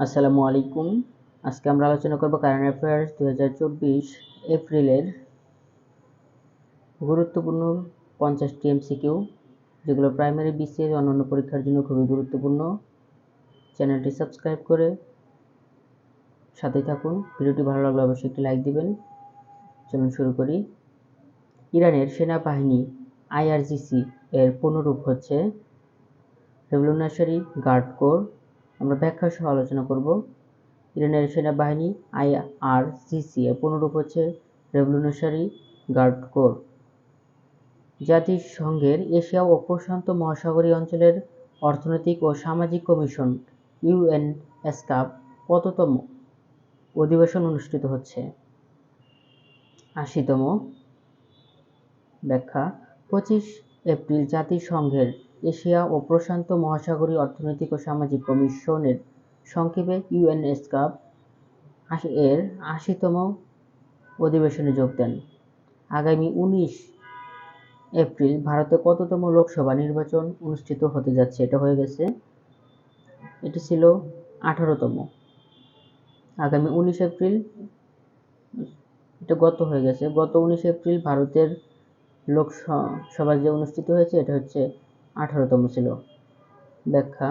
আসসালামু আলাইকুম। আজকে আমরা আলোচনা করব কারেন্ট অ্যাফেয়ার্স 2024 এপ্রিলের গুরুত্বপূর্ণ 50টি এমসিকিউ, যেগুলো প্রাইমারি, বিসিএস ও অন্যান্য পরীক্ষার জন্য খুবই গুরুত্বপূর্ণ। চ্যানেলটি সাবস্ক্রাইব করে সাথেই থাকুন। ভিডিওটি ভালো লাগলে অবশ্যই একটি লাইক দিবেন। চলুন শুরু করি। ইরানের সেনাবাহিনী আইআরজিসি এর পূর্ণরূপ হচ্ছে রেভলিউশনারি গার্ড কোর। আমরা ব্যাখ্যা সহ আলোচনা করব। ইরানের সেনাবাহিনী আইআরজিসি এর পূর্ণরূপ হচ্ছে রেভলিউশনারি গার্ড কোর। জাতিসংঘের এশিয়া ও প্রশান্ত মহাসাগরীয় অঞ্চলের অর্থনৈতিক ও সামাজিক কমিশন ইউএনএসকাপ কততম অধিবেশন অনুষ্ঠিত হচ্ছে? 80তম। ব্যাখ্যা: 25 এপ্রিল জাতিসংঘের এশিয়া ও প্রশান্ত মহাসাগরীয় অর্থনৈতিক ও সামাজিক কমিশনের সংক্ষেপে ইউএনএসকাপ এর 80তম অধিবেশনে যোগ দেন। আগামী 19 এপ্রিল ভারতে কততম লোকসভা নির্বাচন অনুষ্ঠিত হতে যাচ্ছে? এটা হয়ে গেছে, এটি ছিল 18তম। আগামী 19 এপ্রিল, এটা গত হয়ে গেছে, গত 19 এপ্রিল ভারতের লোকসভা যে অনুষ্ঠিত হয়েছে এটা হচ্ছে 18তম ছিল। ব্যাখ্যা: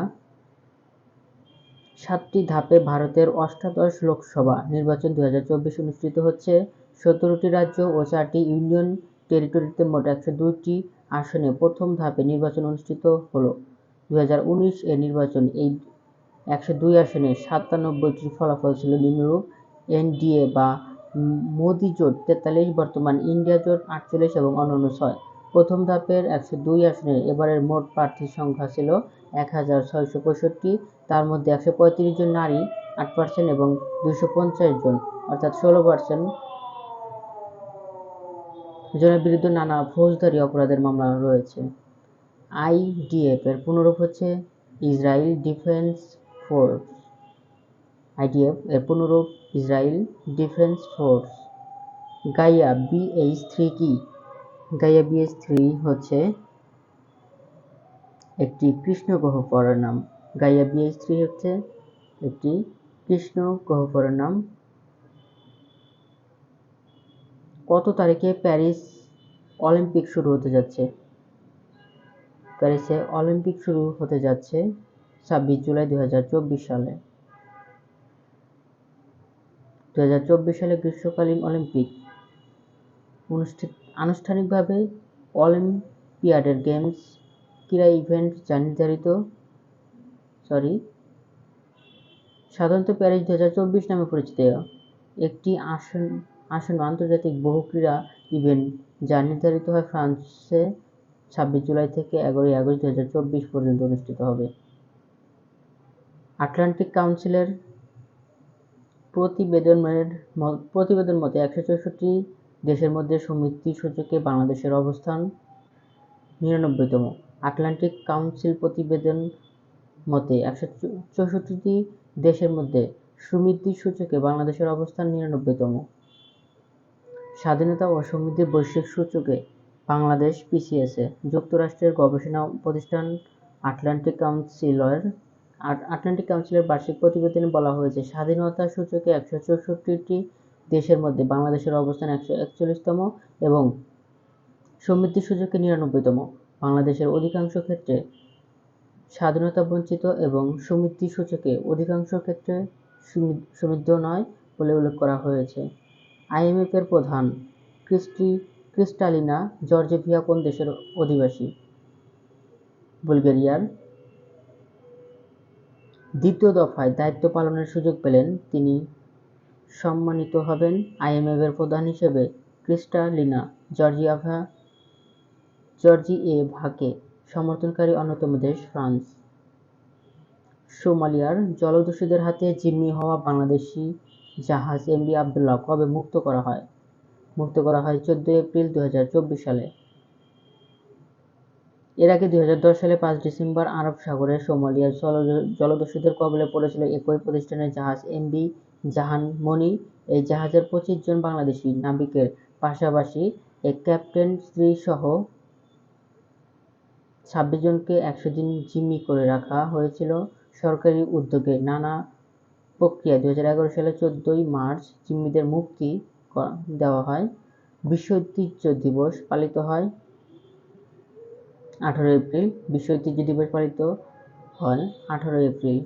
7টি ধাপে ভারতের অষ্টাদশ লোকসভা নির্বাচন 2024 অনুষ্ঠিত হচ্ছে। 17টি রাজ্য ও 4টি ইউনিয়ন টেরিটরিতে মোট 102টি আসনে প্রথম ধাপে নির্বাচন অনুষ্ঠিত হলো। 2019 এর নির্বাচন এই 102 আসনে 97টির ফলাফল ছিল নিম্নরূপ: এনডিএ বা মোদি জোট 43, বর্তমান ইন্ডিয়া জোট 48 এবং অন্যান্য 6। প্রথম ধাপের 102 আসনে এবারের মোট প্রার্থীর সংখ্যা ছিল 1665। তার মধ্যে 135 জন নারী 8% এবং 250 জন অর্থাৎ 16% জনের বিরুদ্ধে নানা ফৌজদারি অপরাধের মামলা রয়েছে। আইডিএফ এর পূর্ণরূপ হচ্ছে ইসরায়েল ডিফেন্স ফোর্স। আইডিএফ এর পূর্ণরূপ ইসরায়েল ডিফেন্স ফোর্স। গাইয়া BH3 কি? গাইয়া BH3 হচ্ছে একটি কৃষ্ণ গহ্বরের নাম। গাইয়া BH3 হচ্ছে একটি কৃষ্ণ গহ্বরের নাম। কত তারিখে প্যারিস অলিম্পিক শুরু হতে যাচ্ছে? প্যারিসে অলিম্পিক শুরু হতে যাচ্ছে 26 জুলাই 2024 সালে। 2024 সালে গ্রীষ্মকালীন অলিম্পিক আনুষ্ঠানিকভাবে অলিম্পিয়াডের গেমস ক্রীড়া ইভেন্ট যা সাধারণত প্যারিস 2024 নামে পরিচিত একটি আসন্ন আন্তর্জাতিক বহু ক্রীড়া ইভেন্ট যা নির্ধারিত হয় ফ্রান্সে 26 জুলাই থেকে 11 আগস্ট 2024 পর্যন্ত অনুষ্ঠিত হবে। আটলান্টিক কাউন্সিলের প্রতিবেদন মতে 164 দেশের মধ্যে সমৃদ্ধি সূচকে বাংলাদেশের অবস্থান 99তম। আটলান্টিক কাউন্সিল প্রতিবেদন মতে 164টি দেশের মধ্যে সমৃদ্ধি সূচকে বাংলাদেশের অবস্থান 99তম। স্বাধীনতা ও সমৃদ্ধির বৈশ্বিক সূচকে বাংলাদেশ পিছিয়ে আছে। যুক্তরাষ্ট্রের গবেষণা প্রতিষ্ঠান আটলান্টিক কাউন্সিলের বার্ষিক প্রতিবেদনে বলা হয়েছে, স্বাধীনতা সূচকে 164টি দেশের মধ্যে বাংলাদেশের অবস্থান 141তম এবং সমৃদ্ধি সূচকে 99তম। বাংলাদেশের অধিকাংশ ক্ষেত্রে স্বাধীনতা বঞ্চিত এবং সমৃদ্ধি সূচকে অধিকাংশ ক্ষেত্রে সমৃদ্ধ নয় বলে উল্লেখ করা হয়েছে। আইএমএফ এর প্রধান ক্রিস্টালিনা জর্জিয়েভা কোন দেশের অধিবাসী? বুলগেরিয়ার। দ্বিতীয় দফায় দায়িত্ব পালনের সুযোগ পেলেন তিনি সম্মানিত হবেন। আইএমএফ এর প্রধান হিসেবে ক্রিস্টালিনা জর্জিয়েভাকে সমর্থনকারী অন্যতম দেশ ফ্রান্স। সোমালিয়ার জলদস্যুদের হাতে জিম্মি হওয়া বাংলাদেশি জাহাজ এমভি আবদুল্লাহ কবে মুক্ত করা হয়? মুক্ত করা হয় 14 এপ্রিল 2024 সালে। এর আগে 2010 সালে 5 ডিসেম্বর আরব সাগরে সোমালিয়ার জলদস্যুদের কবলে পড়েছিল একই প্রতিষ্ঠানের জাহাজ এমভি জাহান মনি। এই জাহাজের 25 জন বাংলাদেশি নাবিকের পাশাপাশি এক ক্যাপ্টেন স্ত্রী সহ 26 জনকে 100 দিন জিম্মি করে রাখা হয়েছিল। সরকারি উদ্যোগে নানা প্রক্রিয়া 2011 সালে 14 মার্চ জিম্মিদের মুক্তি দেওয়া হয়। বিশ্ব ঐতিহ্য দিবস পালিত হয় 18 এপ্রিল। বিশ্ব ঐতিহ্য দিবস পালিত হয় 18 এপ্রিল।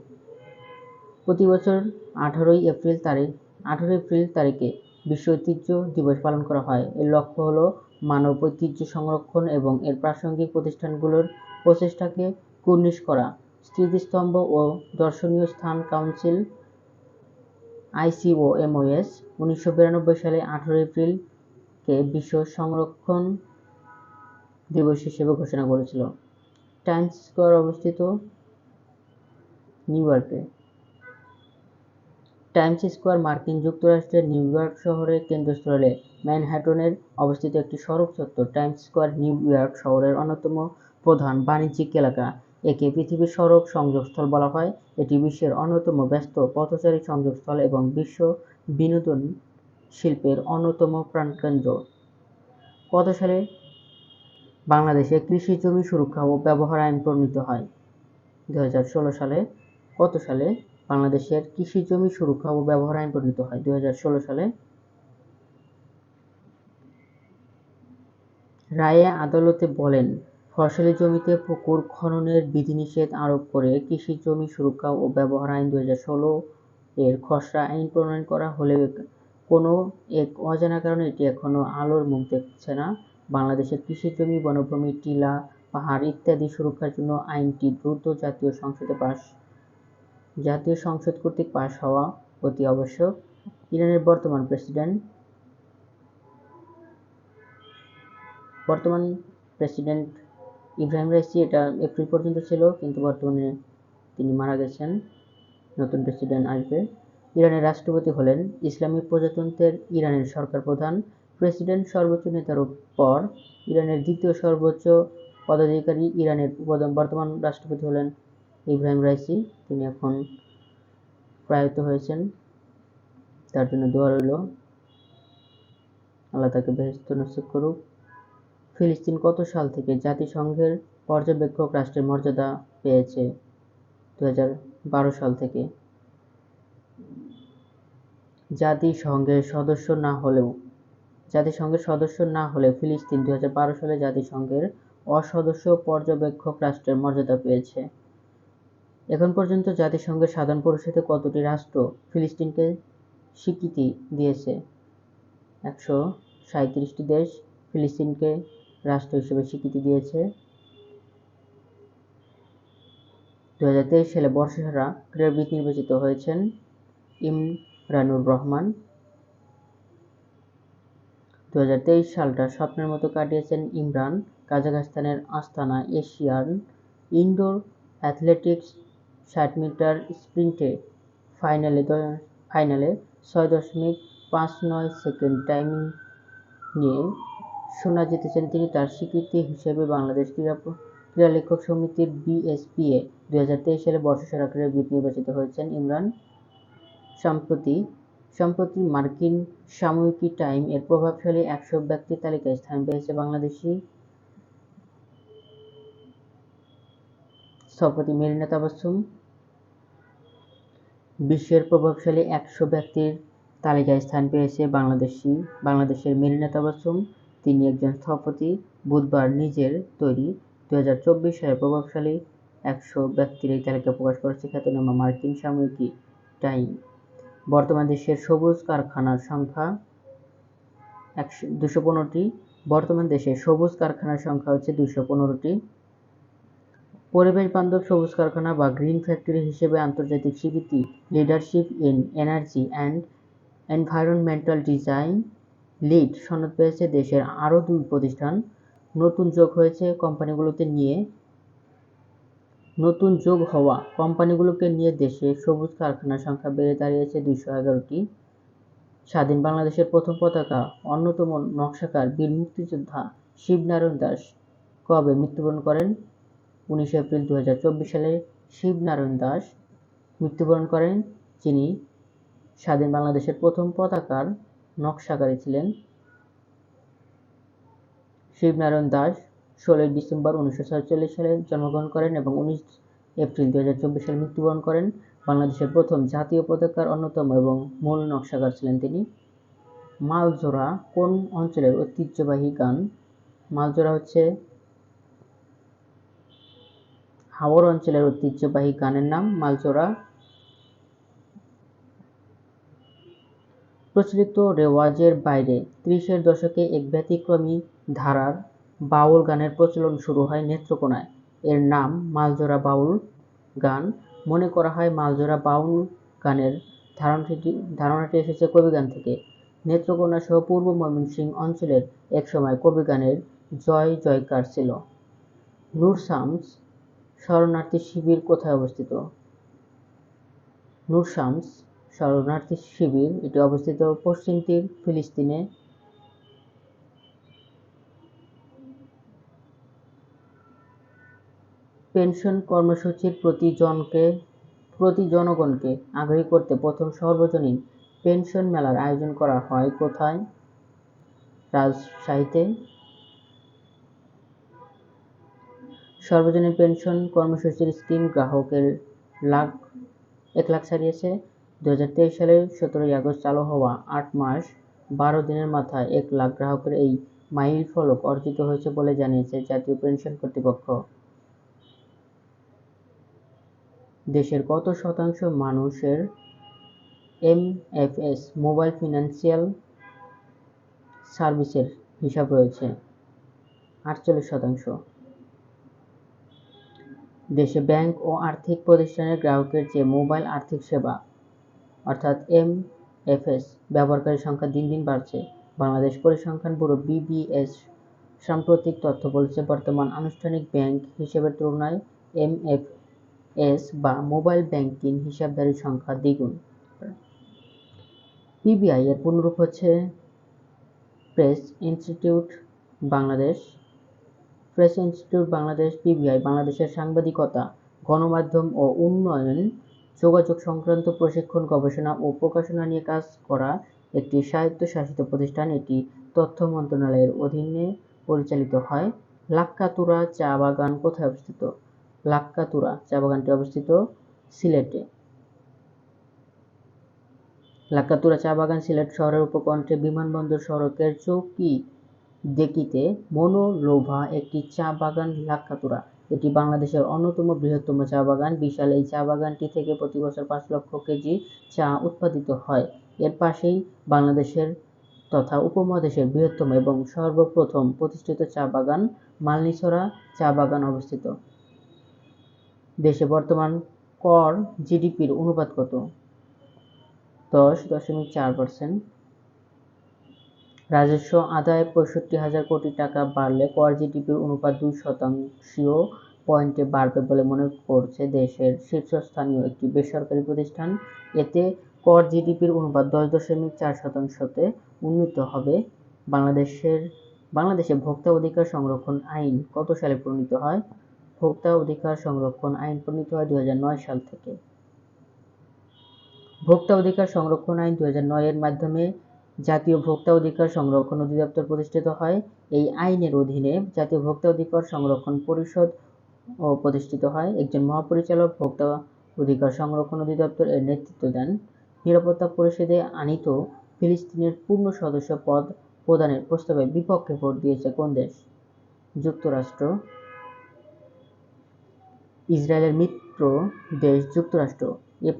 প্রতি বছর 18 এপ্রিল তারিখে বিশ্ব ঐতিহ্য দিবস পালন করা হয়। এর লক্ষ্য হল মানব ঐতিহ্য সংরক্ষণ এবং এর প্রাসঙ্গিক প্রতিষ্ঠানগুলোর প্রচেষ্টাকে কুর্নিশ করা। স্মৃতিস্তম্ভ ও দর্শনীয় স্থান কাউন্সিল ICOMOS 1992 সালে 18 এপ্রিলকে বিশ্ব সংরক্ষণ দিবস হিসেবে ঘোষণা করেছিল। টাইমস স্কয়ার অবস্থিত নিউ ইয়র্কে। টাইমস স্কয়ার মার্কিন যুক্তরাষ্ট্রের নিউ ইয়র্ক শহরের কেন্দ্রস্থলে ম্যানহাটনের অবস্থিত একটি সড়ক চত্বর। টাইমস স্কয়ার নিউ ইয়র্ক শহরের অন্যতম প্রধান বাণিজ্যিক এলাকা। একে পৃথিবীর সড়ক সংযোগস্থল বলা হয়। এটি বিশ্বের অন্যতম ব্যস্ত পথচারী সংযোগস্থল এবং বিশ্ব বিনোদন শিল্পের অন্যতম প্রাণকেন্দ্র। কত সালে বাংলাদেশে কৃষি জমি সুরক্ষা ও ব্যবহার আইন প্রণীত হয়? 2016 সালে। কত সালে বাংলাদেশের কৃষি জমি সুরক্ষা ও ব্যবহার আইন প্রণীত হয়? 2016 সালে। রায়ে আদালতে বলেন, ফসলি জমিতে পুকুর খননের বিধিনিষেধ আরোপ করে কৃষি জমি সুরক্ষা ও ব্যবহার আইন 2016 এর খসড়া আইন প্রণয়ন করা হলেও কোনো এক অজানা কারণে এটি এখনো আলোর মুখ দেখছে না। বাংলাদেশের কৃষি জমি, বনভূমি, টিলা, পাহাড় ইত্যাদি সুরক্ষার জন্য আইনটি দ্রুত জাতীয় সংসদ কর্তৃক পাস হওয়া অতি আবশ্যক। ইরানের বর্তমান প্রেসিডেন্ট ইব্রাহিম রাইসি। এটা এপ্রিল পর্যন্ত ছিল, কিন্তু বর্তমানে তিনি মারা গেছেন। নতুন প্রেসিডেন্ট আসবে। ইরানের রাষ্ট্রপতি হলেন ইসলামী প্রজাতন্ত্রের ইরানের সরকার প্রধান। প্রেসিডেন্ট সর্বোচ্চ নেতার পর ইরানের দ্বিতীয় সর্বোচ্চ পদাধিকারী। ইরানের বর্তমান রাষ্ট্রপতি হলেন ইব্রাহিম রাইসি। তিনি এখন প্রয়াত হয়েছেন, তার জন্য দোয়া রইল, আল্লাহ তাকে বেহেশত নসিব করুক। ফিলিস্তিন কত সাল থেকে জাতিসংঘের পর্যবেক্ষক রাষ্ট্রের মর্যাদা পেয়েছে? 2012 সাল থেকে। জাতিসংঘের সদস্য না হলেও ফিলিস্তিন 2012 সালে জাতিসংঘের অসদস্য পর্যবেক্ষক রাষ্ট্রের মর্যাদা পেয়েছে। এখন পর্যন্ত জাতিসংঘের সাধারণ পরিষদে কতটি রাষ্ট্র ফিলিস্তিনকে স্বীকৃতি দিয়েছে? 137টি দেশ ফিলিস্তিনকে রাষ্ট্র হিসেবে স্বীকৃতি দিয়েছে। 2023 সালে বর্ষসেরা ক্রীড়াবিদ নির্বাচিত হয়েছেন ইমরানুর রহমান। 2023 সালটা স্বপ্নের মতো কাটিয়েছেন ইমরান। কাজাখস্তানের আস্তানা এশিয়ান ইনডোর অ্যাথলেটিক্স 60 মিটার স্প্রিন্টে ফাইনালে 6.59 সেকেন্ড টাইমিং নিয়ে সোনা জিতেছেন তিনি। তার স্বীকৃতি হিসেবে বাংলাদেশ ক্রীড়া লেখক সমিতির BSPA 2023 সালে বর্ষসেরা ক্রীড়াবিদ নির্বাচিত হয়েছেন ইমরান। সম্প্রতি মার্কিন সাময়িকী টাইম এর প্রভাবশালী 100 ব্যক্তির তালিকায় স্থান পেয়েছে বাংলাদেশি স্থপতি মেরিনা তাবাসসুম। বিশ্বের প্রভাবশালী 100 ব্যক্তির তালিকায় স্থান পেয়েছে বাংলাদেশের মেরিনা তাবাসসুম। তিনি একজন স্থপতি। বুধবার নিজের তৈরি 2024 সালের প্রভাবশালী 100 ব্যক্তির এই তালিকা প্রকাশ করেছে খ্যাতনামা মার্কিন সাময়িকী টাইম। বর্তমানে দেশের সবুজ কারখানার সংখ্যা 215টি। হচ্ছে 215টি। পরিবেশ বান্ধব সবুজ কারখানা বা গ্রিন ফ্যাক্টরি হিসেবে আন্তর্জাতিক স্বীকৃতি leadership in energy and environmental design lead সনদ পেয়েছে দেশের আরও 2 প্রতিষ্ঠান। নতুন যোগ হওয়া কোম্পানিগুলোকে নিয়ে দেশে সবুজ কারখানার সংখ্যা বেড়ে দাঁড়িয়েছে 211টি। স্বাধীন বাংলাদেশের প্রথম পতাকা অন্যতম নকশাকার বীর মুক্তিযোদ্ধা শিবনারায়ণ দাশ কবে মৃত্যুবরণ করেন? 19 এপ্রিল 2024 সালে শিবনারায়ণ দাশ মৃত্যুবরণ করেন, যিনি স্বাধীন বাংলাদেশের প্রথম পতাকার নকশাকারী ছিলেন। শিবনারায়ণ দাশ 16 ডিসেম্বর 1947 সালে জন্মগ্রহণ করেন এবং এপ্রিল 2024 সালে মৃত্যুবরণ করেন। বাংলাদেশের প্রথম জাতীয় পতাকার অন্যতম এবং মূল নকশাকার ছিলেন তিনি। মালজোড়া কোন অঞ্চলের ঐতিহ্যবাহী গান? মালজোড়া হচ্ছে হাওড় অঞ্চলের ঐতিহ্যবাহী গানের নাম মালজোড়া। প্রচলিত রেওয়াজের বাইরে 30-এর দশকে এক ব্যতিক্রমী ধারার বাউল গানের প্রচলন শুরু হয় নেত্রকোনায়। এর নাম মালজোড়া বাউল গান। মনে করা হয় মালজোড়া বাউল গানের ধারণাটি এসেছে কবিগান থেকে। নেত্রকোনা সহ পূর্ব ময়মনসিংহ অঞ্চলের একসময় কবিগানের জয় জয়কার ছিল। নূর শামস শরণার্থী শিবির কোথায় অবস্থিত? নূর শামস শরণার্থী শিবির এটি অবস্থিত পশ্চিম তীর, ফিলিস্তিনে। পেনশন কর্মসূচির প্রতি জনগণকে আগ্রহী করতে প্রথম সর্বজনীন পেনশন মেলার আয়োজন করা হয় কোথায়? রাজশাহীতে। সর্বজনীন পেনশন কর্মসূচির স্কিম গ্রাহকের 1 লাখ ছাড়িয়েছে। 2023 সালের 17 আগস্ট চালু হওয়া 8 মাস 12 দিনের মাথায় 1 লাখ গ্রাহকের এই মাইলফলক অর্জিত হয়েছে বলে জানিয়েছে জাতীয় পেনশন কর্তৃপক্ষ। দেশের কত শতাংশ মানুষের এমএফএস মোবাইল ফিনান্সিয়াল সার্ভিসের হিসাব রয়েছে? 48%। দেশে ব্যাংক ও আর্থিক প্রতিষ্ঠানের গ্রাহকের চেয়ে মোবাইল আর্থিক সেবা অর্থাৎ এমএফএস ব্যবহারকারীর সংখ্যা দিন দিন বাড়ছে। বাংলাদেশ পরিসংখ্যান ব্যুরো বিবিএস সাম্প্রতিক তথ্য বলছে, বর্তমান আনুষ্ঠানিক ব্যাংক হিসেবের তুলনায় এমএফএস বা মোবাইল ব্যাংকিং হিসাবধারীর সংখ্যা দ্বিগুণ। পিবিআই এর পূর্ণরূপ হচ্ছে press institute Bangladesh. Press institute Bangladesh PBI বাংলাদেশের সাংবাদিকতা, গণমাধ্যম ও উন্নয়ন, যোগাযোগ সংক্রান্ত প্রশিক্ষণ, গবেষণা ও প্রকাশনা নিয়ে কাজ করা একটি স্বায়ত্তশাসিত প্রতিষ্ঠান। এটি তথ্য মন্ত্রণালয়ের অধীনে পরিচালিত হয়। লাক্কাতুরা চা বাগান কোথায় অবস্থিত? লাক্কাতুরা চা বাগানটি অবস্থিত সিলেটে। লাক্কাতুরা চা বাগান সিলেট শহরের উপকণ্ঠে বিমানবন্দর সড়কের চৌকিদেকিতে মনোলোভা একটি চা বাগান লাক্কাতুরা। এটি বাংলাদেশের অন্যতম বৃহত্তম চা বাগান। বিশাল এই চা বাগানটি থেকে প্রতি বছর 5 লক্ষ কেজি চা উৎপাদিত হয়। এর পাশেই বাংলাদেশের তথা উপমহাদেশের বৃহত্তম এবং সর্বপ্রথম প্রতিষ্ঠিত চা বাগান মালনীছড়া চা বাগান অবস্থিত। দেশে বর্তমান কর জিডিপির অনুপাত কত? 10.4%। রাজস্ব আদায় 65,000 কোটি টাকা বাড়লে কর জিডিপির অনুপাত 2 শতাংশীয় পয়েন্টে বাড়বে বলে মনে করছে দেশের শীর্ষস্থানীয় একটি বেসরকারি প্রতিষ্ঠান। এতে কর জিডিপির অনুপাত 10.4%তে উন্নীত হবে। বাংলাদেশে ভোক্তা অধিকার সংরক্ষণ আইন কত সালে প্রণীত হয়? ভোক্তা অধিকার সংরক্ষণ আইন প্রণীত হয় 2009 সাল থেকে। ভোক্তা অধিকার সংরক্ষণ আইন 2009 এর মাধ্যমে জাতীয় ভোক্তা অধিকার সংরক্ষণ অধিদপ্তর প্রতিষ্ঠিত হয়। এই আইনের অধীনে জাতীয় ভোক্তা অধিকার সংরক্ষণ পরিষদ প্রতিষ্ঠিত হয়। একজন মহাপরিচালক ভোক্তা অধিকার সংরক্ষণ অধিদপ্তর এর নেতৃত্ব দেন। নিরাপত্তা পরিষদে আনীত ফিলিস্তিনের পূর্ণ সদস্য পদ প্রদানের প্রস্তাবের বিপক্ষে ভোট দিয়েছে কোন দেশ? যুক্তরাষ্ট্র। ইসরায়েলের মিত্র দেশ যুক্তরাষ্ট্র এ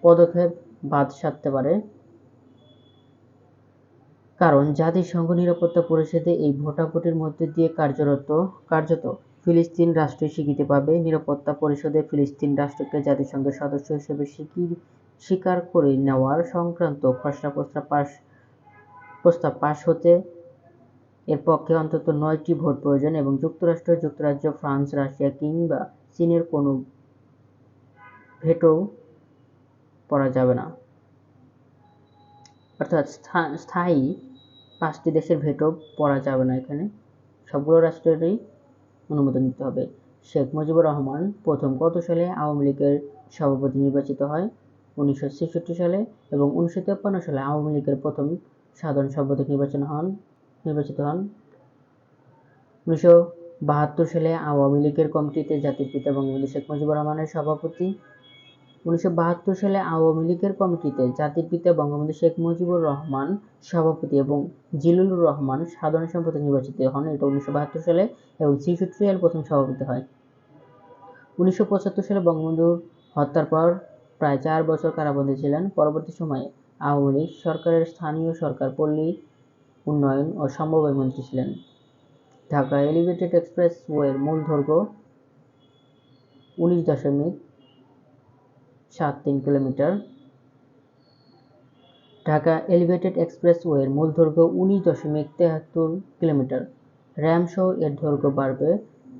পদক্ষেপ বাদ সাধতে পারে, কারণ জাতিসংঘ নিরাপত্তা পরিষদে এই ভোটাভুটির মধ্য দিয়ে কার্যত ফিলিস্তিন রাষ্ট্রের স্বীকৃতি পাবে। নিরাপত্তা পরিষদে ফিলিস্তিন রাষ্ট্রকে জাতিসংঘের সদস্য হিসেবে স্বীকার করে নেওয়ার সংক্রান্ত খসড়া প্রস্তাব পাস হতে এর পক্ষে অন্তত 9টি ভোট প্রয়োজন এবং যুক্তরাষ্ট্র, যুক্তরাজ্য, ফ্রান্স, রাশিয়া কিংবা চীনের কোনো ভেটো পড়া যাবে না। অর্থাৎ স্থায়ী 5টি দেশের ভেটো পড়া যাবে না। এখানে সবগুলো রাষ্ট্রেরই অনুমোদন নিতে হবে। শেখ মুজিবুর রহমান প্রথম কত সালে আওয়ামী লীগের সভাপতি নির্বাচিত হয়? 1966 সালে এবং 1953 সালে আওয়ামী লীগের প্রথম সাধারণ সম্পাদক নির্বাচিত হন। 1972 সালে আওয়ামী লীগের কমিটিতে জাতির পিতা বঙ্গবন্ধু শেখ মুজিবুর রহমানের সভাপতি 1972 সালে আওয়ামী লীগের কমিটিতে জাতির পিতা বঙ্গবন্ধু শেখ মুজিবুর রহমান সভাপতি এবং জিল্লুর রহমান সাধারণ সম্পাদক নির্বাচিত হন। এটা 1972 সালে এবং 1963 সালে প্রথম সভাপতি হয়। 1975 সালে বঙ্গবন্ধুর হত্যার পর প্রায় 4 বছর কারাবন্দী ছিলেন। পরবর্তী সময়ে আওয়ামী লীগ সরকারের স্থানীয় সরকার পল্লী উন্নয়ন ও সমবায় মন্ত্রী ছিলেন। ঢাকা এলিভেটেড এক্সপ্রেসওয়ের মূল দৈর্ঘ্য 19.73 কিলোমিটার। ঢাকা এলিভেটেড এক্সপ্রেসওয়ের মূল দৈর্ঘ্য 19.73 কিলোমিটার। র্যাম সহ এর দৈর্ঘ্য বাড়বে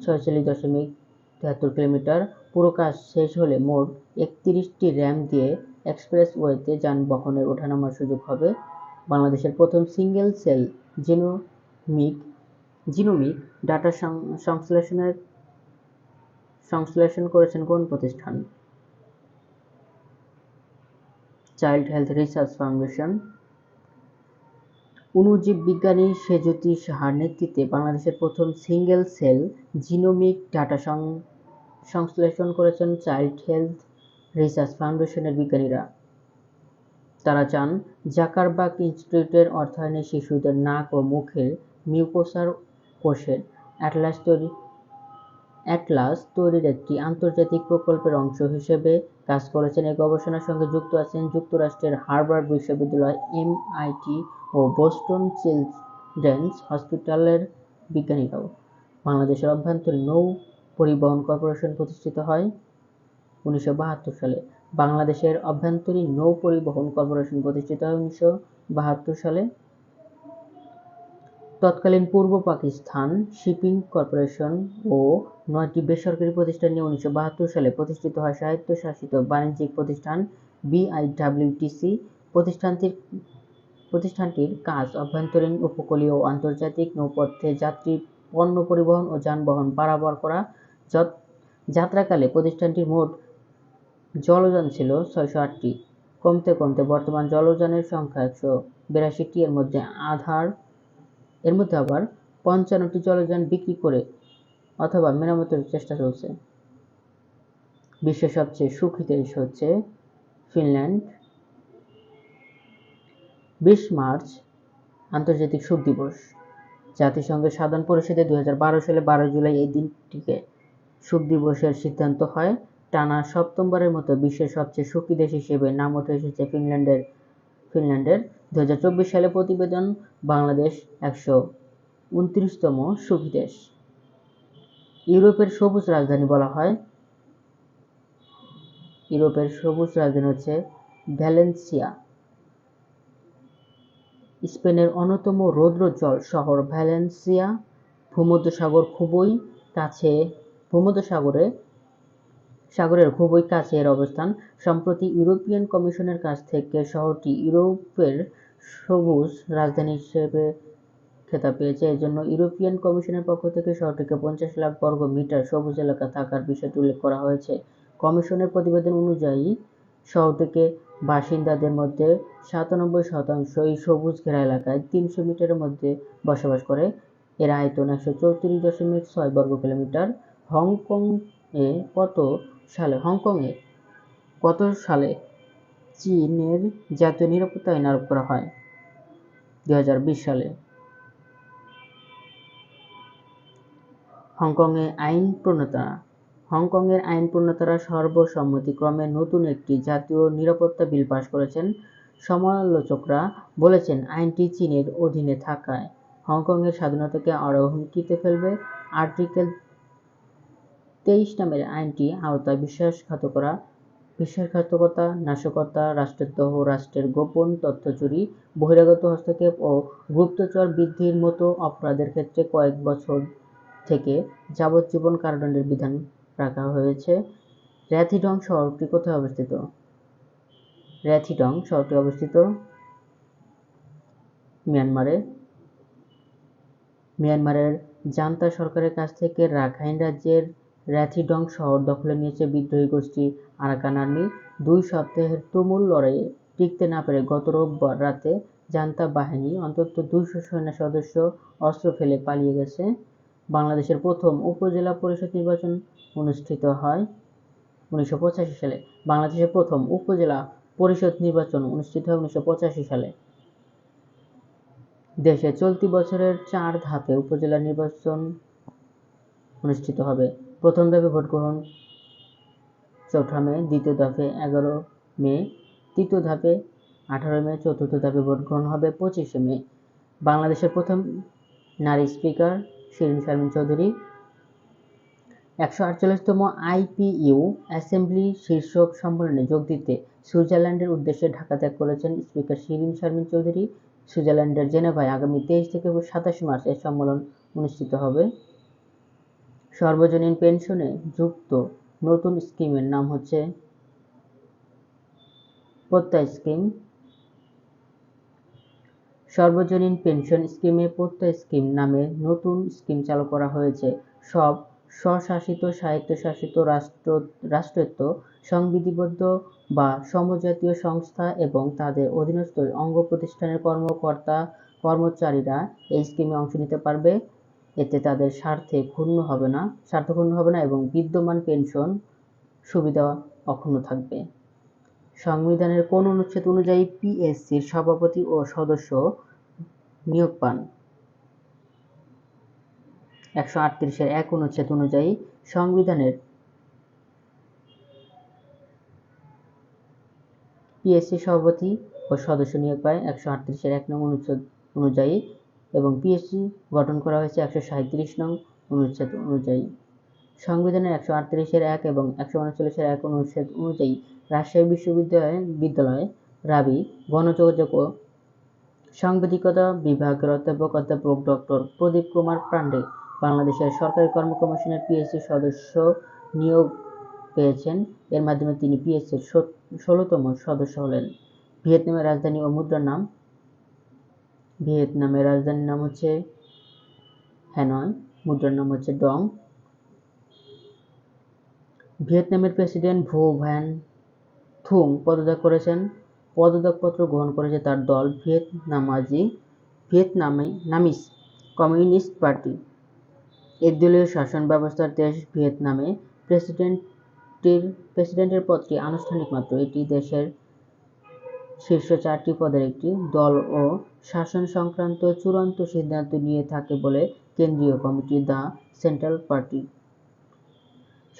46.73 কিলোমিটার। পুরো কাজ শেষ হলে মোট 31টি র্যাম দিয়ে এক্সপ্রেসওয়েতে যানবাহনের ওঠানামার সুযোগ হবে। বাংলাদেশের প্রথম সিঙ্গেল সেল জিনোমিক ডাটা সংশ্লেষণ করেছেন কোন প্রতিষ্ঠান? Child health research foundation. অণুজীব বিজ্ঞানী সেঁজুতি সাহার নেতৃত্বে বাংলাদেশের প্রথম সিঙ্গেল সেল জিনোমিক ডাটা সংশ্লেষণ করেছেন চাইল্ড হেলথ রিসার্চ ফাউন্ডেশনের বিজ্ঞানীরা। তারা চান জাকারবার্গ ইনস্টিটিউটের অর্থায়নে শিশুদের নাক ও মুখের মিউকোসার কোষের অ্যাটলাস তৈরির একটি আন্তর্জাতিক প্রকল্পের অংশ হিসেবে কাজ করেছেন। এই গবেষণার সঙ্গে যুক্ত আছেন যুক্তরাষ্ট্রের হার্ভার্ড বিশ্ববিদ্যালয়, MIT ও বোস্টন চিলড্রেন্স হসপিটালের বিজ্ঞানীরাও। বাংলাদেশের অভ্যন্তরীণ নৌ পরিবহন কর্পোরেশন প্রতিষ্ঠিত হয় 1972 সালে। বাংলাদেশের অভ্যন্তরীণ নৌ পরিবহন কর্পোরেশন প্রতিষ্ঠিত হয় 1972 সালে। তৎকালীন পূর্ব পাকিস্তান শিপিং কর্পোরেশন ও 9টি বেসরকারি প্রতিষ্ঠান নিয়ে 1972 সালে প্রতিষ্ঠিত হয় স্বায়ত্তশাসিত বাণিজ্যিক প্রতিষ্ঠান BIWTC। প্রতিষ্ঠানটির কাজ অভ্যন্তরীণ, উপকূলীয় ও আন্তর্জাতিক নৌপথে যাত্রী, পণ্য পরিবহন ও যানবাহন পারাপার করা। যাত্রাকালে প্রতিষ্ঠানটির মোট জলযান ছিল 608টি। কমতে কমতে বর্তমান জলযানের সংখ্যা 182টি। এর মধ্যে আবার 55টি জলযান বিক্রি করে অথবা মেরামতের চেষ্টা চলছে। বিশ্বের সবচেয়ে সুখী দেশ হচ্ছে ফিনল্যান্ড। 20 মার্চ আন্তর্জাতিক সুখ দিবস। জাতিসংঘের সাধারণ পরিষদে 2012 সালে 12 জুলাই এই দিনটিকে সুখ দিবসের সিদ্ধান্ত হয়। টানা সপ্তমবারের মতো বিশ্বের সবচেয়ে সুখী দেশ হিসেবে নাম উঠে এসেছে ফিনল্যান্ডের। 2024 সালে প্রতিবেদন বাংলাদেশ 129তম সুখী দেশ। ইউরোপের সবুজ রাজধানী বলা হয়। ইউরোপের সবুজ রাজধানী হচ্ছে ভ্যালেন্সিয়া। স্পেনের অন্যতম রৌদ্রোজ্জ্বল শহর ভ্যালেন্সিয়া ভূমধ্যসাগরের খুবই কাছে এর অবস্থান। সম্প্রতি ইউরোপিয়ান কমিশনের কাছ থেকে শহরটি ইউরোপের সবুজ রাজধানী হিসেবে খেতাব পেয়েছে। এজন্য ইউরোপিয়ান কমিশনের পক্ষ থেকে শহরটিকে 50 লাখ বর্গ মিটার সবুজ এলাকা থাকার বিষয়টি উল্লেখ করা হয়েছে। কমিশনের প্রতিবেদন অনুযায়ী শহরটিকে বাসিন্দাদের মধ্যে 97% সবুজ ঘেরা এলাকায় 300 মিটারের মধ্যে বসবাস করে। এর আয়তন 134.6 বর্গ কিলোমিটার। হংকংয়ে কত সালে চীনের জাতীয় নিরাপত্তা আইন আরোপ করা হয়? 2020 সালে। হংকংয়ের আইন প্রণেতারা সর্বসম্মতিক্রমে নতুন একটি জাতীয় নিরাপত্তা বিল পাস করেছেন। সমালোচকরা বলেছেন, আইনটি চীনের অধীনে থাকায় হংকংয়ের স্বাধীনতাকে আরও হুমকিতে ফেলবে। আর্টিকেল 23 নামের আইনটির আওতায় বিশ্বাসঘাতকতা, নাশকতা, রাষ্ট্রদ্রোহ, রাষ্ট্রের গোপন তথ্য চুরি, বহিরাগত হস্তক্ষেপ ও গুপ্তচর বৃদ্ধির মতো অপরাধের ক্ষেত্রে কয়েক বছর থেকে যাবজ্জীবন কারাদণ্ডের বিধান রাখা হয়েছে। র্যাথিডং শহরটি কোথায় অবস্থিত? র্যাথিডং শহরটি অবস্থিত মিয়ানমারের জান্তা সরকারের কাছ থেকে রাখাইন রাজ্যের র্যাথিডং শহর দখলে নিয়েছে বিদ্রোহী গোষ্ঠী আরাকান আর্মি। 2 সপ্তাহের তুমুল লড়াইয়ে টিকতে না পেরে গত রোববার রাতে জান্তা বাহিনী অন্তত 200 সেনা সদস্য অস্ত্র ফেলে পালিয়ে গেছে। বাংলাদেশের প্রথম উপজেলা পরিষদ নির্বাচন অনুষ্ঠিত হয় 1985 সালে। বাংলাদেশের প্রথম উপজেলা পরিষদ নির্বাচন অনুষ্ঠিত হয় 1985 সালে। দেশে চলতি বছরের 4 ধাপে উপজেলা নির্বাচন অনুষ্ঠিত হবে। প্রথম ধাপে ভোট গ্রহণ 4 মে, দ্বিতীয় ধাপে 11 মে, তৃতীয় ধাপে 18 মে, চতুর্থ ধাপে ভোট গ্রহণ হবে 25 মে। বাংলাদেশের প্রথম নারী স্পিকার শিরীন শারমিন চৌধুরী। 148তম আইপিইউ অ্যাসেম্বলি শীর্ষক সম্মেলনে যোগ দিতে সুইজারল্যান্ডের উদ্দেশ্যে ঢাকা ত্যাগ করেছেন স্পিকার শিরীন শারমিন চৌধুরী। সুইজারল্যান্ডের জেনেভায় আগামী 23 থেকে 27 মার্চ এই সম্মেলন অনুষ্ঠিত হবে। সর্বজনীন পেনশনে যুক্ত নতুন স্কিমের নাম হচ্ছে প্রত্যয় স্কিম। সর্বজনীন পেনশন স্কিমে প্রত্যয় স্কিম নামে নতুন স্কিম চালু করা হয়েছে। সব স্বশাসিত, স্বায়ত্তশাসিত, রাষ্ট্রায়ত্ত, সংবিধিবদ্ধ বা সমজাতীয় সংস্থা এবং তাদের অধীনস্থ অঙ্গ প্রতিষ্ঠানের কর্মচারীরা এই স্কিমে অংশ নিতে পারবে। এতে তাদের স্বার্থ ক্ষুণ্ণ হবে না এবং বিদ্যমান পেনশন সুবিধা অক্ষুণ্ণ থাকবে। সংবিধানের কোন অনুচ্ছেদ অনুযায়ী পিএসসির সভাপতি ও সদস্য নিয়োগ পান? 138 এর 1 অনুচ্ছেদ অনুযায়ী সংবিধানের পিএসসি সভাপতি ও সদস্য নিয়োগ পায় 138 এর 1 নং অনুচ্ছেদ অনুযায়ী এবং পিএসসি গঠন করা হয়েছে 137 নং অনুচ্ছেদ অনুযায়ী। সংবিধানের 138 এর 1 এবং 139 এর 1 অনুচ্ছেদ অনুযায়ী রাজশাহী বিশ্ববিদ্যালয় রাবি গণযোগাযোগ ও সাংবাদিকতা বিভাগের অধ্যাপক ডক্টর প্রদীপ কুমার পান্ডে বাংলাদেশের সরকারি কর্ম কমিশনের পিএসসি সদস্য নিয়োগ পেয়েছেন। এর মাধ্যমে তিনি পিএসসির 16তম সদস্য হলেন। ভিয়েতনামের রাজধানী ও মুদ্রার নাম? ভিয়েতনামের রাজধানীর নাম হচ্ছে হ্যানয়, মুদ্রার নাম হচ্ছে ডং। ভিয়েতনামের প্রেসিডেন্ট ভো ভ্যান থুং পদত্যাগ করেছেন। পদত্যাগপত্র গ্রহণ করেছে তার দল ভিয়েতনামিজ কমিউনিস্ট পার্টি। একদলীয় শাসন ব্যবস্থার দেশ ভিয়েতনামে প্রেসিডেন্টের পদটি আনুষ্ঠানিক মাত্র। এটি দেশের শীর্ষ 4টি পদের একটি। দল ও শাসন সংক্রান্ত চূড়ান্ত সিদ্ধান্ত নিয়ে থাকে বলে কেন্দ্রীয় কমিটি দ্য সেন্ট্রাল পার্টি।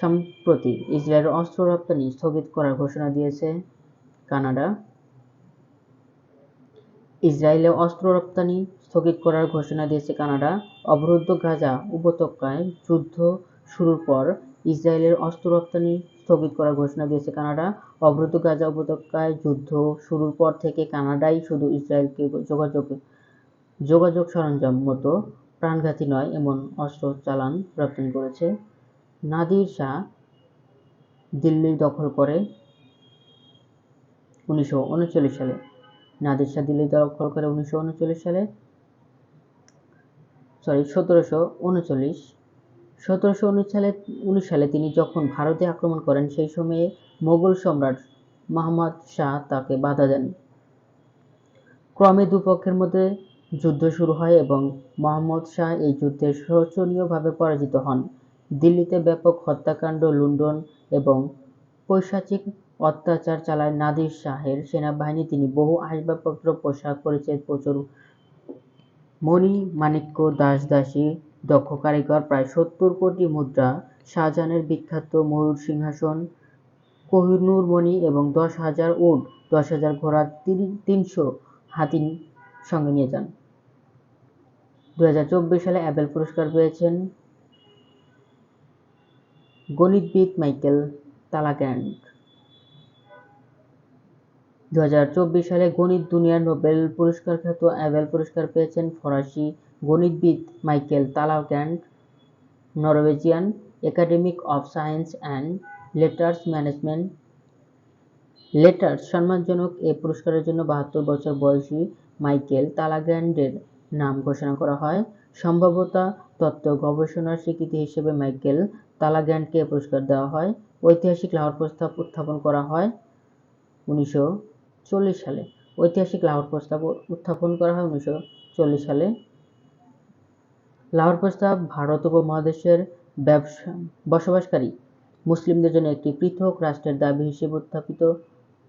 সম্প্রতি ইসরায়েলের অস্ত্র রপ্তানি স্থগিত করার ঘোষণা দিয়েছে কানাডা। ইসরায়েলে অস্ত্র রপ্তানি স্থগিত করার ঘোষণা দিয়েছে কানাডা। অবরুদ্ধ গাজা উপত্যকায় যুদ্ধ শুরুর পর ইসরায়েলের অস্ত্র রপ্তানি স্থগিত করার ঘোষণা দিয়েছে কানাডা। অবরুদ্ধ গাজা উপত্যকায় যুদ্ধ শুরুর পর থেকে কানাডাই শুধু ইসরায়েলকে যোগাযোগ সরঞ্জাম মতো প্রাণঘাতী নয় এমন অস্ত্র রপ্তানি করেছে। নাদির শাহ দিল্লি দখল করে 1939 সালে। নাদির শাহ দিল্লি দখল করে 1739 সালে তিনি যখন ভারতে আক্রমণ করেন সেই সময়ে মোগল সম্রাট মুহাম্মদ শাহ তাকে বাধা দেন। ক্রমে দুপক্ষের মধ্যে যুদ্ধ শুরু হয় এবং মুহাম্মদ শাহ এই যুদ্ধে শোচনীয়ভাবে পরাজিত হন। দিল্লিতে ব্যাপক হত্যাকাণ্ড, লুণ্ঠন এবং পৈশাচিক অত্যাচার চালায় নাদির শাহের সেনাবাহিনী। তিনি বহু আসবাবপত্র, পোশাক, পরিচ্ছদ, প্রচুর মণি-মাণিক্য, দাস-দাসী, দক্ষ কারিগর, প্রায় 70 কোটি মুদ্রা, শাহজাহানের বিখ্যাত ময়ূর সিংহাসন, কোহিনূর মণি এবং 10,000 উট, 10,000 ঘোড়া, 300 হাতি সঙ্গে নিয়ে যান। 2024 সালে অ্যাবেল পুরস্কার পেয়েছেন গণিতবিদ মাইকেল তালাগ্যান্ড। 2024 সালে গণিত দুনিয়ার নোবেল পুরস্কার খ্যাত অ্যাবেল পুরস্কার পেয়েছেন ফরাসি গণিতবিদ Michael Talagrand. Norwegian academy of science and letters সম্মানজনক এ পুরস্কারের জন্য 72 বছর বয়সী মাইকেল তালাগ্যান্ডের নাম ঘোষণা করা হয়। সম্ভাব্যতা তত্ত্ব গবেষণার স্বীকৃতি হিসেবে মাইকেল তালাগ্যান্ডকে এ পুরস্কার দেওয়া হয়। ঐতিহাসিক লাহোর প্রস্তাব উত্থাপন করা হয় 1940 সালে। ঐতিহাসিক লাহোর প্রস্তাব উত্থাপন করা হয় 1940 সালে। লাহোর প্রস্তাব ভারত উপমহাদেশের বসবাসকারী মুসলিমদের জন্য একটি পৃথক রাষ্ট্রের দাবি হিসেবে উত্থাপিত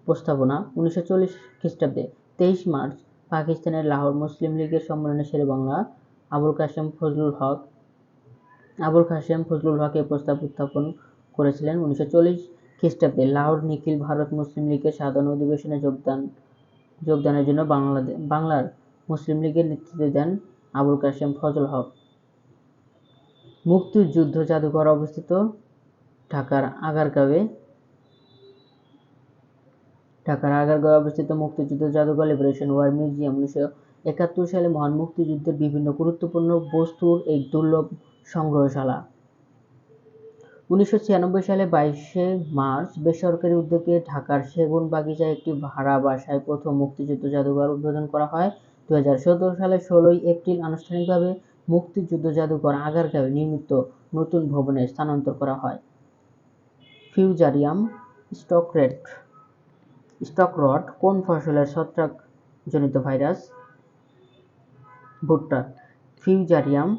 প্রস্তাবনা। 1940 খ্রিস্টাব্দে 23 মার্চ পাকিস্তানের লাহোর মুসলিম লীগের সম্মেলনে শেরেবাংলা আবুল কাসেম ফজলুল হক এই প্রস্তাব উত্থাপন করেছিলেন। 1940 খ্রিস্টাব্দে লাহোর নিখিল ভারত মুসলিম লীগের সাধারণ অধিবেশনে যোগদানের জন্য বাংলার মুসলিম লীগের নেতৃত্ব দেন আবুল কাসেম ফজলুল হক। মুক্তিযুদ্ধ জাদুঘর অবস্থিত ঢাকার আগারগাঁওয়ে অবস্থিত মুক্তিযুদ্ধ জাদুঘর লিবারেশন ওয়ার মিউজিয়াম 1971 সালে মহান মুক্তিযুদ্ধের বিভিন্ন গুরুত্বপূর্ণ বস্তুর এক দুর্লভ সংগ্রহশালা। 1996 সালে 22 মার্চ বেসরকারি উদ্যোগে ঢাকার সেগুনবাগিচায় একটি ভাড়া বাসায় প্রথম মুক্তিযুদ্ধ জাদুঘর উদ্বোধন করা হয়। 2017 সালের 16 এপ্রিল আনুষ্ঠানিকভাবে মুক্তিযুদ্ধ জাদুঘর আগারগাঁওয়ে নির্মিত নতুন ভবনে স্থানান্তর করা হয়। ফিউজারিয়াম স্টক রট কোন ফসলের ছত্রাকজনিত ভাইরাস? ভুট্টা। ফিউজারিয়াম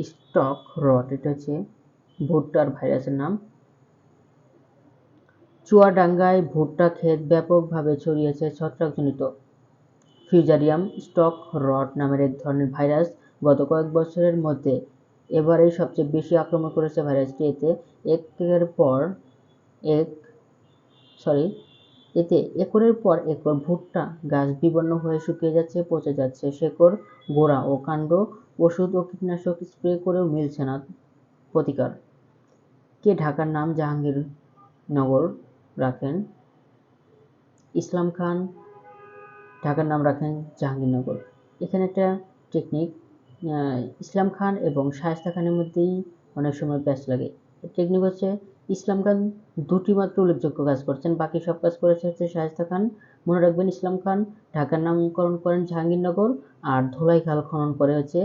স্টক রট এটা হচ্ছে ভুট্টার ভাইরাসের নাম। চুয়াডাঙ্গায় ভুট্টা ক্ষেত ব্যাপকভাবে ছড়িয়েছে ছত্রাকজনিত ফিউজারিয়াম স্টক রট নামের এক ধরনের ভাইরাস। গত কয়েক বছরের মধ্যে এবারেই সবচেয়ে বেশি আক্রমণ করেছে ভাইরাসটি। এতে একরের পর একর ভুট্টা গাছ বিবর্ণ হয়ে শুকিয়ে যাচ্ছে, পচে যাচ্ছে। শেকড়, গোড়া ও কাণ্ড ওষুধ ও কীটনাশক স্প্রে করেও মিলছে না প্রতিকার। কে ঢাকার নাম জাহাঙ্গীরনগর রাখেন? ইসলাম খান ঢাকার নাম রাখেন জাহাঙ্গীরনগর। এখানে একটা টেকনিক, ইসলাম খান এবং শায়েস্তা খানের মধ্যেই অনেক সময় প্যাচ লাগে। টেকনিক হচ্ছে ইসলাম খান দুটি মাত্র উল্লেখযোগ্য কাজ করছেন, বাকি সব কাজ করেছে হচ্ছে শায়েস্তা খান। মনে রাখবেন ইসলাম খান ঢাকার নামকরণ করেন জাহাঙ্গীরনগর আর ধোলাইখাল খনন করে হচ্ছে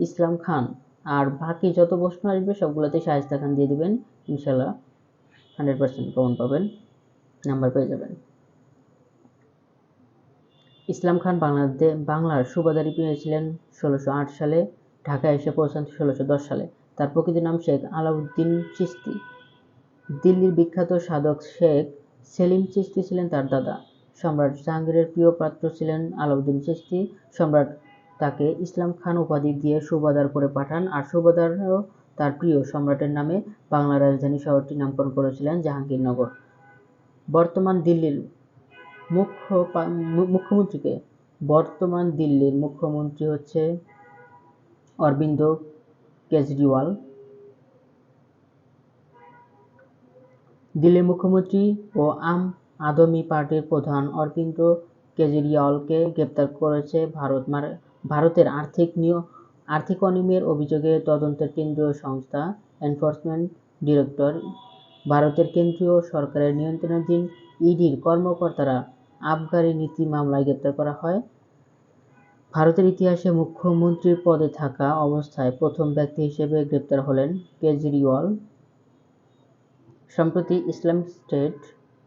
ইসলাম খান। আর বাকি যত প্রশ্ন আসবে সবগুলোতে শায়েস্তা খান দিয়ে দিবেন, ইনশাল্লাহ 100% কমন পাবেন, নাম্বার পেয়ে যাবেন। ইসলাম খান বাংলার সুবাদারি পেয়েছিলেন 1608 সালে, ঢাকায় এসে পৌঁছান 1610 সালে। তার প্রকৃত নাম শেখ আলাউদ্দিন চিশতি। দিল্লির বিখ্যাত সাধক শেখ সেলিম চিশতি ছিলেন তার দাদা। সম্রাট জাহাঙ্গীরের প্রিয় পাত্র ছিলেন আলাউদ্দিন চিশতি। সম্রাট তাকে ইসলাম খান উপাধি দিয়ে সুবাদার করে পাঠান, আর সুবাদারও তার প্রিয় সম্রাটের নামে বাংলার রাজধানী শহরটির নামকরণ করেছিলেন জাহাঙ্গীরনগর। বর্তমান দিল্লির মুখ্যমন্ত্রীকে? বর্তমান দিল্লির মুখ্যমন্ত্রী হচ্ছে অরবিন্দ কেজরিওয়াল। দিল্লির মুখ্যমন্ত্রী ও আম আদমি পার্টির প্রধান অরবিন্দ কেজরিওয়ালকে গ্রেপ্তার করেছে ভারতের আর্থিক অনিয়মের অভিযোগে তদন্তের কেন্দ্রীয় সংস্থা এনফোর্সমেন্ট ডিরেক্টর। ভারতের কেন্দ্রীয় সরকারের নিয়ন্ত্রণাধীন ইডির কর্মকর্তারা আবগারি নীতি মামলায় গ্রেপ্তার করা হয়। ভারতের ইতিহাসে মুখ্যমন্ত্রীর পদে থাকা অবস্থায় প্রথম ব্যক্তি হিসেবে গ্রেপ্তার হলেন কেজরিওয়াল। সম্প্রতি ইসলামিক স্টেট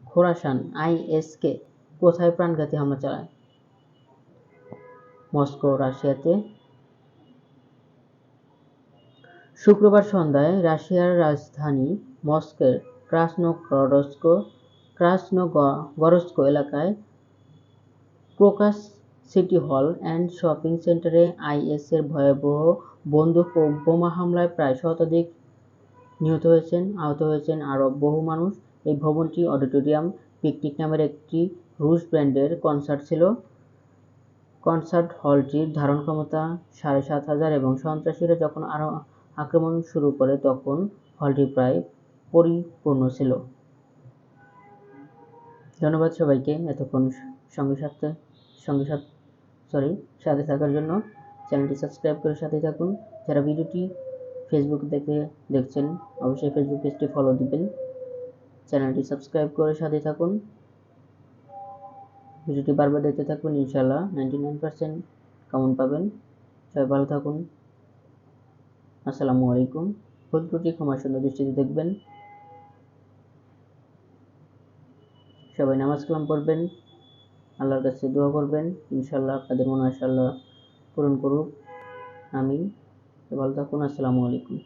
খোরাসান ISK কোথায় প্রাণঘাতী হামলা চালায়? মস্কো, রাশিয়াতে। শুক্রবার সন্ধ্যায় রাশিয়ার রাজধানী মস্কোর ক্রাসনোগরস্ক এলাকায় ক্রোকাস সিটি হল অ্যান্ড শপিং সেন্টারে IS-এর ভয়াবহ বন্দুক ও বোমা হামলায় প্রায় শতাধিক নিহত হয়েছেন, আহত হয়েছেন আরও বহু মানুষ। এই ভবনটি অডিটোরিয়াম পিকনিক নামের একটি রুশ ব্যান্ডের কনসার্ট ছিল। কনসার্ট হলটির ধারণ ক্ষমতা 7,500 এবং সন্ত্রাসীরা যখন আক্রমণ শুরু করে তখন হলটি প্রায় পরিপূর্ণ ছিল। ধন্যবাদ সবাইকে এতক্ষণ সাথে থাকার জন্য। চ্যানেলটি সাবস্ক্রাইব করে সাথে থাকুন। যারা ভিডিওটি ফেসবুক দেখছেন অবশ্যই ফেসবুক পেজটি ফলো দিবেন। চ্যানেলটি সাবস্ক্রাইব করে সাথে থাকুন। ভিডিওটি বারবার দেখতে থাকুন, ইনশাআল্লাহ 99% কমন পাবেন। সবাই ভালো থাকুন। আসসালামু আলাইকুম। ভুল ত্রুটি ক্ষমা সুন্দর দৃষ্টিতে দেখবেন। সবাই নামাজ কালাম পড়বেন, আল্লাহর কাছে দোয়া করবেন, ইনশাআল্লাহ আপনাদের মনে আশা আল্লাহ পূরণ করুক। আমিন। ভালো থাকুন। আসসালামু আলাইকুম।